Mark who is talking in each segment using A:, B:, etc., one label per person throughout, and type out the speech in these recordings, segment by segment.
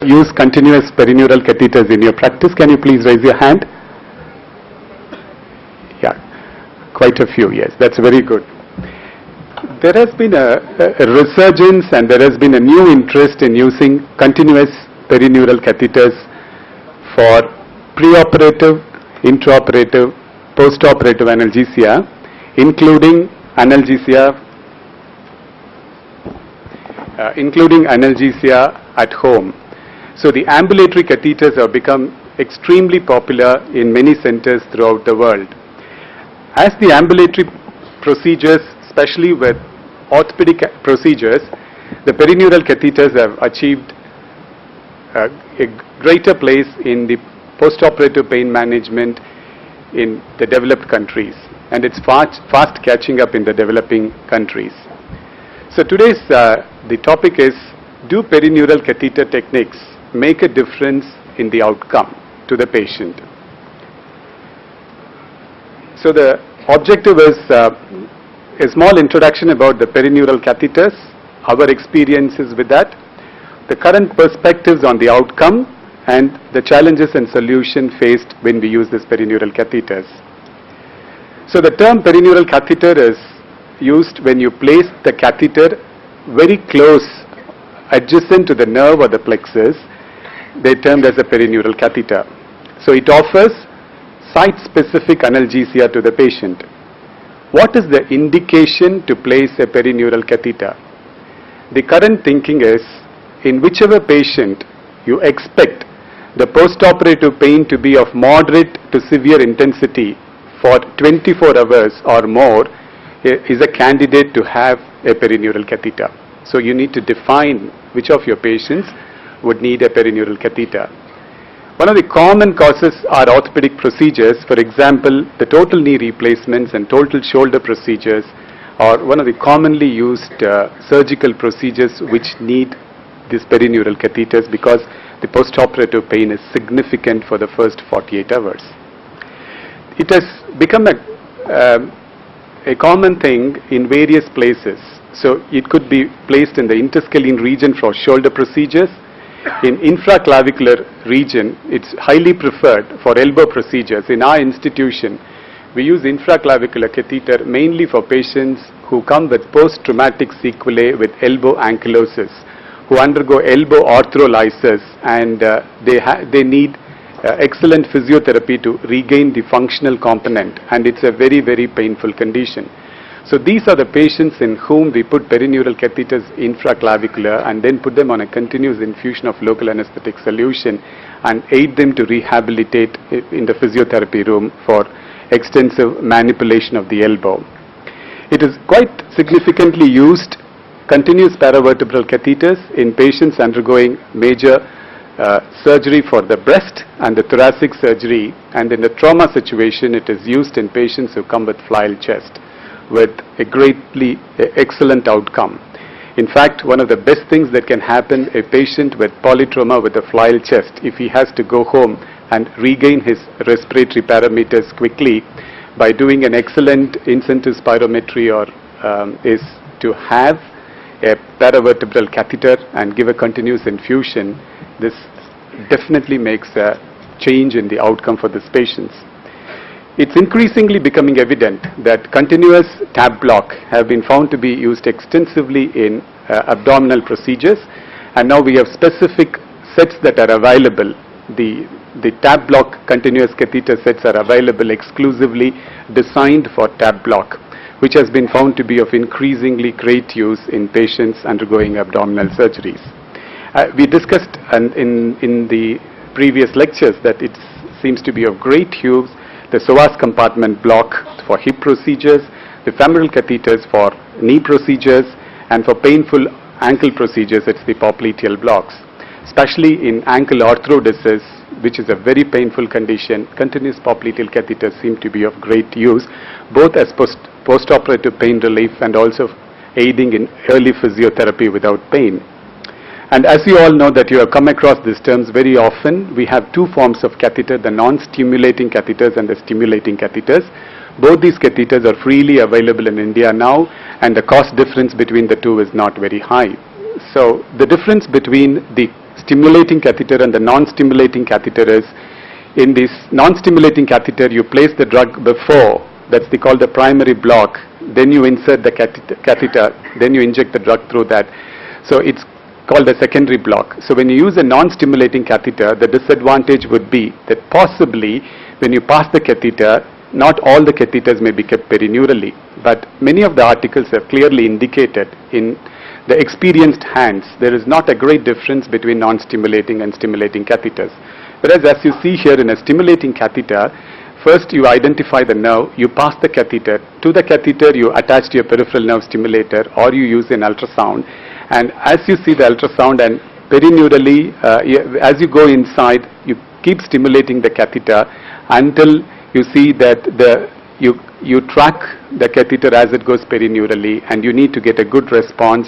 A: use continuous perineural catheters in your practice? Can you please raise your hand? Yeah, quite a few, yes, that's very good. There has been a resurgence and there has been a new interest in using continuous perineural catheters for preoperative, intraoperative, postoperative analgesia, including analgesia at home. So the ambulatory catheters have become extremely popular in many centers throughout the world. As the ambulatory procedures, especially with orthopedic procedures, the perineural catheters have achieved a greater place in the postoperative pain management in the developed countries, and it's fast catching up in the developing countries. So today's the topic is, do perineural catheter techniques make a difference in the outcome to the patient? So the objective is a small introduction about the perineural catheters, our experiences with that, the current perspectives on the outcome, and the challenges and solution faced when we use these perineural catheters. So the term perineural catheter is used when you place the catheter very close, adjacent to the nerve or the plexus. They're termed as a perineural catheter. So it offers site-specific analgesia to the patient. What is the indication to place a perineural catheter? The current thinking is, in whichever patient you expect the postoperative pain to be of moderate to severe intensity for 24 hours or more, is a candidate to have a perineural catheter. So you need to define which of your patients would need a perineural catheter. One of the common causes are orthopedic procedures. For example, the total knee replacements and total shoulder procedures are one of the commonly used surgical procedures which need these perineural catheters because the postoperative pain is significant for the first 48 hours. It has become a common thing in various places. So it could be placed in the interscalene region for shoulder procedures. In infraclavicular region, it's highly preferred for elbow procedures. In our institution, we use infraclavicular catheter mainly for patients who come with post-traumatic sequelae with elbow ankylosis, who undergo elbow arthrolysis, and they need excellent physiotherapy to regain the functional component, and it's a very, very painful condition. So these are the patients in whom we put perineural catheters infraclavicular and then put them on a continuous infusion of local anesthetic solution and aid them to rehabilitate in the physiotherapy room for extensive manipulation of the elbow. It is quite significantly used, continuous paravertebral catheters, in patients undergoing major surgery for the breast and the thoracic surgery, and in the trauma situation it is used in patients who come with flail chest with a greatly excellent outcome. In fact, one of the best things that can happen, a patient with polytrauma with a flail chest, if he has to go home and regain his respiratory parameters quickly by doing an excellent incentive spirometry, or is to have a paravertebral catheter and give a continuous infusion. This definitely makes a change in the outcome for these patients. It's increasingly becoming evident that continuous TAP block have been found to be used extensively in abdominal procedures, and now we have specific sets that are available. The TAP block continuous catheter sets are available exclusively designed for TAP block, which has been found to be of increasingly great use in patients undergoing abdominal surgeries. We discussed in the previous lectures that it seems to be of great use, the psoas compartment block for hip procedures, the femoral catheters for knee procedures, and for painful ankle procedures, it's the popliteal blocks. Especially in ankle arthrodesis, which is a very painful condition, continuous popliteal catheters seem to be of great use, both as postoperative pain relief and also aiding in early physiotherapy without pain. And as you all know that you have come across these terms very often, we have two forms of catheter, the non-stimulating catheters and the stimulating catheters. Both these catheters are freely available in India now, and the cost difference between the two is not very high. So the difference between the stimulating catheter and the non-stimulating catheter is, in this non-stimulating catheter, you place the drug before, that's called the primary block, then you insert the catheter, then you inject the drug through that. So it's called a secondary block. So when you use a non-stimulating catheter, the disadvantage would be that possibly when you pass the catheter, not all the catheters may be kept perineurally, but many of the articles have clearly indicated in the experienced hands, there is not a great difference between non-stimulating and stimulating catheters. Whereas as you see here in a stimulating catheter, first you identify the nerve, you pass the catheter. To the catheter you attach your peripheral nerve stimulator or you use an ultrasound. And as you see the ultrasound and perineurally, as you go inside, you keep stimulating the catheter until you see that you track the catheter as it goes perineurally, and you need to get a good response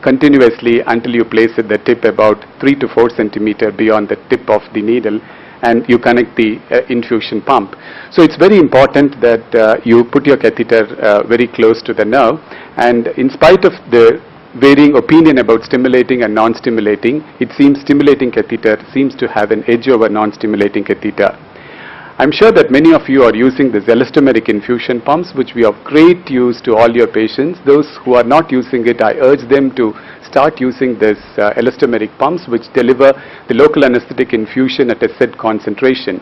A: continuously until you place it the tip about 3 to 4 centimeter beyond the tip of the needle, and you connect the infusion pump. So it's very important that you put your catheter very close to the nerve, and in spite of the varying opinion about stimulating and non-stimulating, it seems stimulating catheter seems to have an edge over non-stimulating catheter. I'm sure that many of you are using these elastomeric infusion pumps, which we have great use to all your patients. Those who are not using it, I urge them to start using this elastomeric pumps, which deliver the local anesthetic infusion at a set concentration.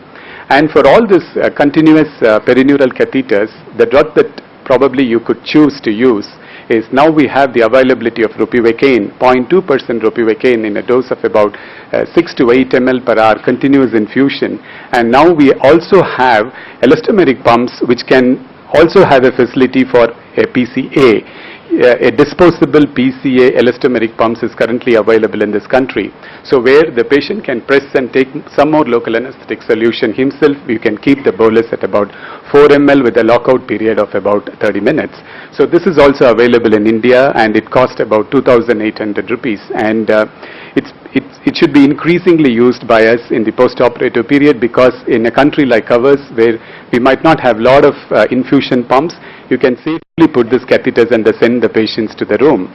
A: And for all this continuous perineural catheters, the drug that probably you could choose to use is, now we have the availability of ropivacaine, 0.2% ropivacaine in a dose of about 6 to 8 ml per hour continuous infusion. And now we also have elastomeric pumps which can also have a facility for a PCA. A disposable PCA elastomeric pumps is currently available in this country. So where the patient can press and take some more local anesthetic solution himself, you can keep the bolus at about 4 ml with a lockout period of about 30 minutes. So this is also available in India, and it costs about 2,800 rupees. And it should be increasingly used by us in the post-operative period, because in a country like ours where we might not have a lot of infusion pumps, you can safely put these catheters and send the patients to the room.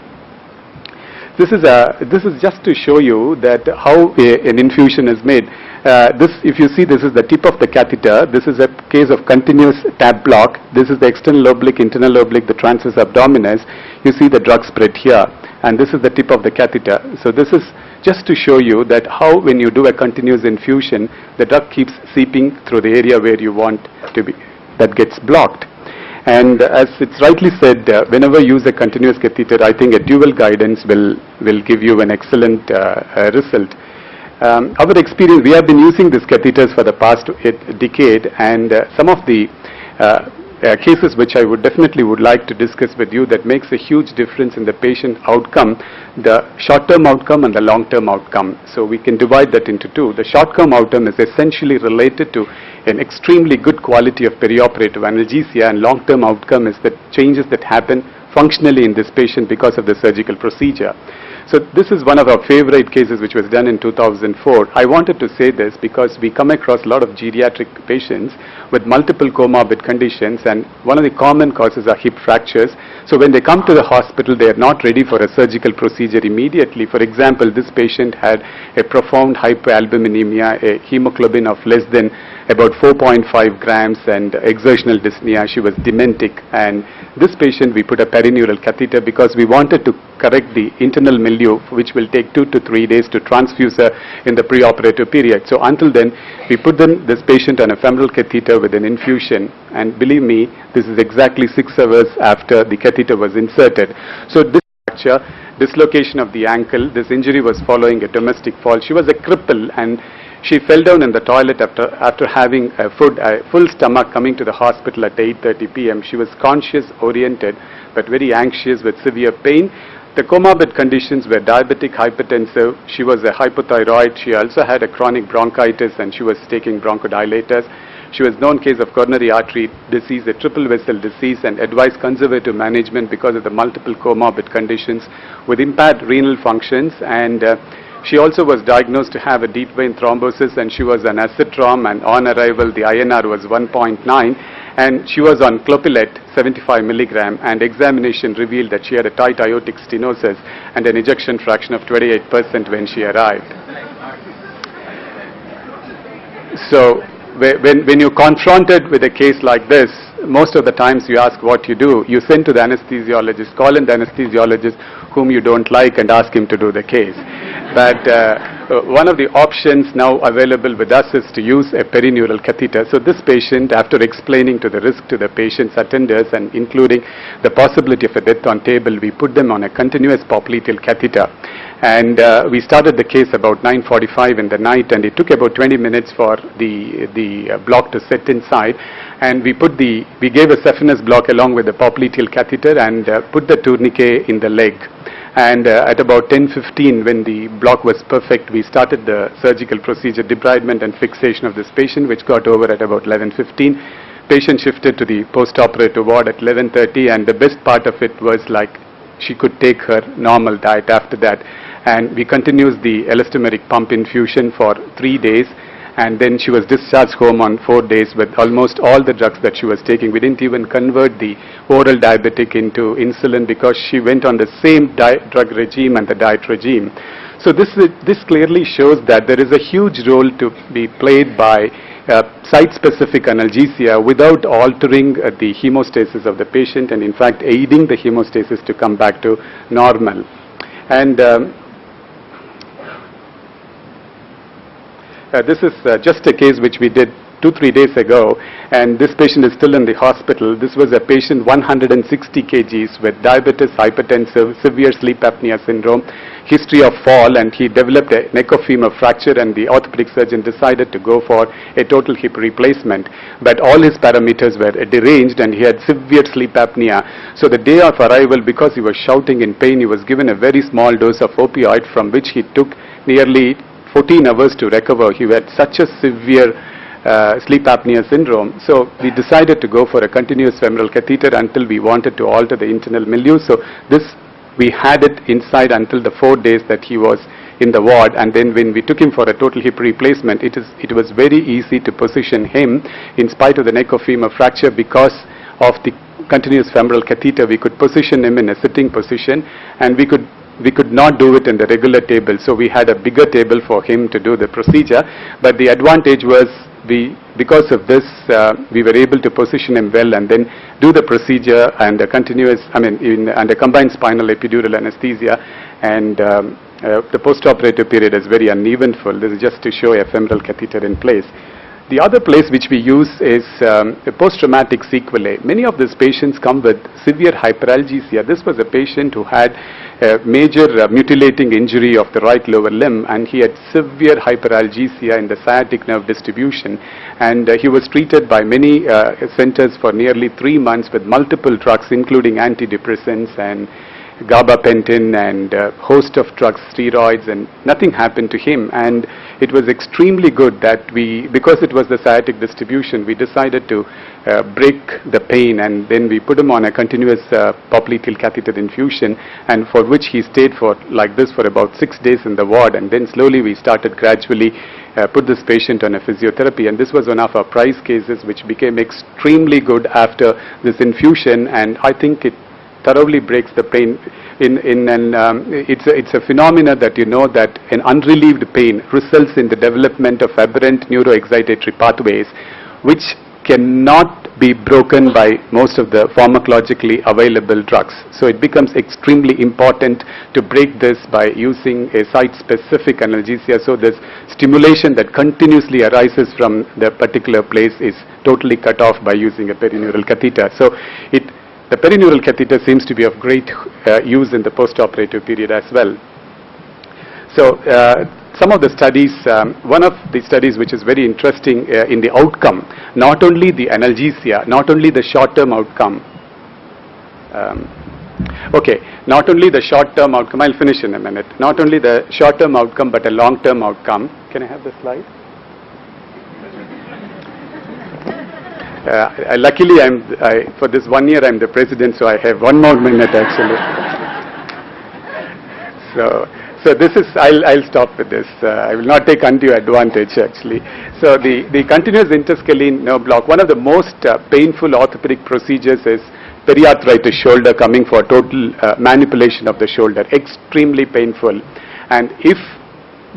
A: This is just to show you that how an infusion is made. If you see, this is the tip of the catheter. This is a case of continuous tap block. This is the external oblique, internal oblique, the transverse abdominis. You see the drug spread here, and this is the tip of the catheter. So this is just to show you that how, when you do a continuous infusion, the drug keeps seeping through the area where you want to be, that gets blocked. And as it's rightly said, whenever you use a continuous catheter, I think a dual guidance will give you an excellent result. Our experience, we have been using these catheters for the past decade, and some of the cases which I would definitely like to discuss with you that makes a huge difference in the patient outcome, the short-term outcome and the long-term outcome. So we can divide that into two. The short-term outcome is essentially related to an extremely good quality of perioperative analgesia, and long-term outcome is the changes that happen functionally in this patient because of the surgical procedure. So this is one of our favorite cases which was done in 2004. I wanted to say this because we come across a lot of geriatric patients with multiple comorbid conditions, and one of the common causes are hip fractures. So when they come to the hospital, they are not ready for a surgical procedure immediately. For example, this patient had a profound hypoalbuminemia, a hemoglobin of less than about 4.5 grams, and exertional dyspnea. She was dementic, and this patient we put a perineural catheter because we wanted to correct the internal milieu, which will take 2 to 3 days to transfuse her in the preoperative period. So until then, we put this patient on a femoral catheter with an infusion, and believe me, this is exactly 6 hours after the catheter was inserted. So this fracture, dislocation of the ankle, this injury was following a domestic fall. She was a cripple, and she fell down in the toilet after having a full stomach coming to the hospital at 8:30 p.m. She was conscious, oriented, but very anxious with severe pain. The comorbid conditions were diabetic, hypertensive. She was a hypothyroid. She also had a chronic bronchitis, and she was taking bronchodilators. She was known case of coronary artery disease, a triple vessel disease, and advised conservative management because of the multiple comorbid conditions with impaired renal functions. And she also was diagnosed to have a deep vein thrombosis, and she was on acetrom, and on arrival the INR was 1.9, and she was on Clopilot 75 milligram, and examination revealed that she had a tight aortic stenosis and an ejection fraction of 28% when she arrived. So when you're confronted with a case like this, most of the times you ask what you do. You send to the anesthesiologist, call in the anesthesiologist whom you don't like and ask him to do the case. But one of the options now available with us is to use a perineural catheter. So this patient, after explaining to the risk to the patient's attenders and including the possibility of a death on table, we put them on a continuous popliteal catheter. And we started the case about 9:45 in the night, and it took about 20 minutes for the block to set inside. And we gave a saphenous block along with the popliteal catheter and put the tourniquet in the leg. And at about 10:15, when the block was perfect, we started the surgical procedure, debridement and fixation of this patient, which got over at about 11:15. Patient shifted to the post-operative ward at 11:30, and the best part of it was like she could take her normal diet after that. And we continued the elastomeric pump infusion for 3 days, and then she was discharged home on 4 days with almost all the drugs that she was taking. We didn't even convert the oral diabetic into insulin because she went on the same drug regime and the diet regime. So this clearly shows that there is a huge role to be played by site-specific analgesia without altering the hemostasis of the patient, and in fact aiding the hemostasis to come back to normal. And this is just a case which we did 2-3 days ago, and this patient is still in the hospital. This was a patient 160 kgs with diabetes, hypertensive, severe sleep apnea syndrome, history of fall, and he developed a neck of femur fracture, and the orthopedic surgeon decided to go for a total hip replacement. But all his parameters were deranged, and he had severe sleep apnea. So the day of arrival, because he was shouting in pain, he was given a very small dose of opioid, from which he took nearly 14 hours to recover. He had such a severe sleep apnea syndrome. So we decided to go for a continuous femoral catheter until we wanted to alter the internal milieu. So this, we had it inside until the 4 days that he was in the ward, and then when we took him for a total hip replacement, it was very easy to position him in spite of the neck of femur fracture. Because of the continuous femoral catheter, we could position him in a sitting position, and we could not do it in the regular table. So we had a bigger table for him to do the procedure. But the advantage was because of this, we were able to position him well and then do the procedure and a continuous, and a combined spinal epidural anesthesia. And the post-operative period is very uneventful. This is just to show a femoral catheter in place. The other place which we use is post-traumatic sequelae. Many of these patients come with severe hyperalgesia. This was a patient who had a major mutilating injury of the right lower limb, and he had severe hyperalgesia in the sciatic nerve distribution. And he was treated by many centers for nearly 3 months with multiple drugs, including antidepressants and gabapentin and a host of drugs, steroids, and nothing happened to him. And it was extremely good that because it was the sciatic distribution, we decided to break the pain, and then we put him on a continuous popliteal catheter infusion, and for which he stayed for like this for about 6 days in the ward. And then slowly we started gradually put this patient on a physiotherapy, and this was one of our prize cases which became extremely good after this infusion. And I think it thoroughly breaks the pain. It's a phenomena that you know that an unrelieved pain results in the development of aberrant neuroexcitatory pathways, which cannot be broken by most of the pharmacologically available drugs. So it becomes extremely important to break this by using a site-specific analgesia. So this stimulation that continuously arises from the particular place is totally cut off by using a perineural catheter. So the perineural catheter seems to be of great use in the post-operative period as well. So some of the studies, one of the studies which is very interesting in the outcome, not only the analgesia, not only the short-term outcome, not only the short-term outcome, I'll finish in a minute, not only the short-term outcome but a long-term outcome. Can I have the slide? Luckily, for this 1 year I'm the president, so I have 1 more minute actually. So this is, I'll stop with this. I will not take undue advantage actually. So the continuous interscalene nerve block, one of the most painful orthopedic procedures is periarthritis shoulder, coming for total manipulation of the shoulder. Extremely painful. And if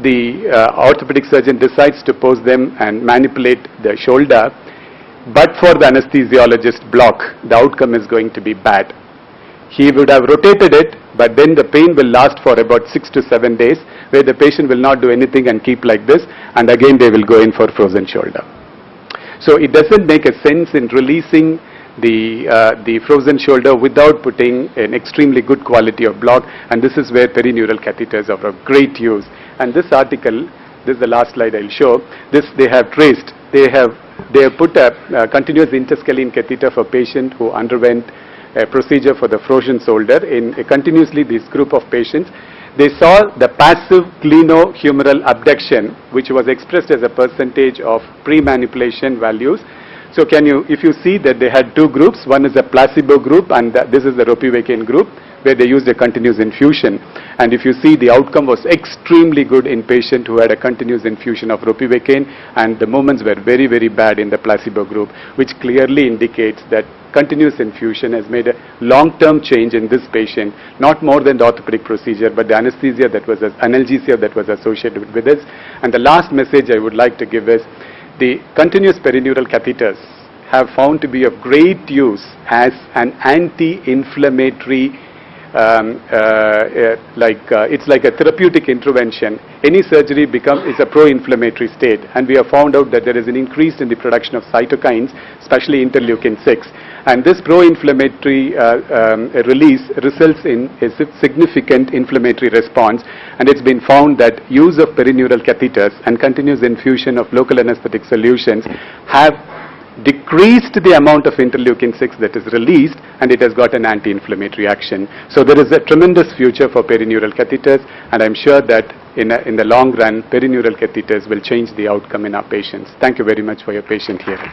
A: the orthopedic surgeon decides to pose them and manipulate the shoulder, but for the anesthesiologist block, the outcome is going to be bad. He would have rotated it, but then the pain will last for about 6 to 7 days, where the patient will not do anything and keep like this, and again they will go in for frozen shoulder. So it doesn't make a sense in releasing the frozen shoulder without putting an extremely good quality of block, and this is where perineural catheters are of great use. And this article, this is the last slide I'll show, this they have traced. They have put a continuous interscalene catheter for patient who underwent a procedure for the frozen shoulder in continuously this group of patients. They saw the passive glenohumeral abduction, which was expressed as a percentage of pre-manipulation values. So if you see that they had two groups, one is a placebo group and this is the ropivacaine group, where they used a continuous infusion. And if you see, the outcome was extremely good in patient who had a continuous infusion of ropivacaine, and the movements were very, very bad in the placebo group, which clearly indicates that continuous infusion has made a long-term change in this patient, not more than the orthopedic procedure, but the analgesia that was associated with this. And the last message I would like to give is, the continuous perineural catheters have found to be of great use as an anti-inflammatory, it's like a therapeutic intervention. Any surgery is a pro-inflammatory state, and we have found out that there is an increase in the production of cytokines, especially interleukin-6. And this pro-inflammatory release results in a significant inflammatory response, and it's been found that use of perineural catheters and continuous infusion of local anesthetic solutions have decreased the amount of interleukin-6 that is released, and it has got an anti-inflammatory action. So there is a tremendous future for perineural catheters, and I'm sure that in the long run, perineural catheters will change the outcome in our patients. Thank you very much for your patient hearing.